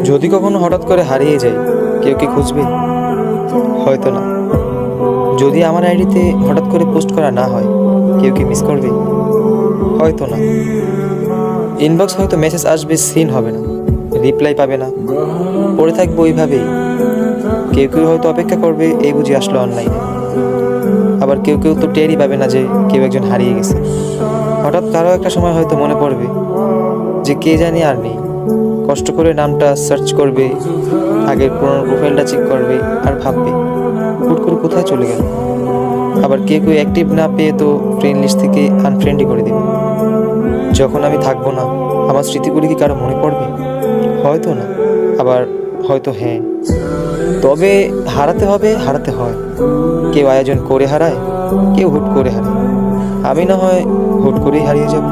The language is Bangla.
যদি কখনো হঠাৎ করে হারিয়ে যাই, কেউ কি খুঁজবে? হয়তো না। যদি আমার আইডিতে হঠাৎ করে পোস্ট করা না হয়, কেউ কি মিস করবে? হয়তো না। ইনবক্স হয়তো মেসেজ আসবে, সিন হবে না, রিপ্লাই পাবে না, পড়ে থাকবো ওইভাবেই। কেউ কেউ হয়তো অপেক্ষা করবে, এই বুঝি আসলো অনলাইনে। আবার কেউ কেউ তো টেরই পাবে না যে কেউ একজন হারিয়ে গেছে। হঠাৎ কারো একটা সময় হয়তো মনে পড়বে যে কে জানি আর নেই। কষ্ট করে নামটা সার্চ করবে, আগের পুরোনো প্রোফাইলটা চেক করবে আর ভাববে হুট করে কোথায় চলে গেল। আবার কেউ কেউ অ্যাক্টিভ না পেয়ে তো ফ্রেন্ড লিস্ট থেকে আনফ্রেন্ডই করে দেবে। যখন আমি থাকবো না, আমার স্মৃতিগুলি কি কারো মনে পড়বে? হয়তো না, আবার হয়তো হ্যাঁ। তবে হারাতে হবে, হারাতে হয়। কেউ আয়োজন করে হারায়, কেউ হুট করে হারায়। আমি না হয় হুট করেই হারিয়ে যাব।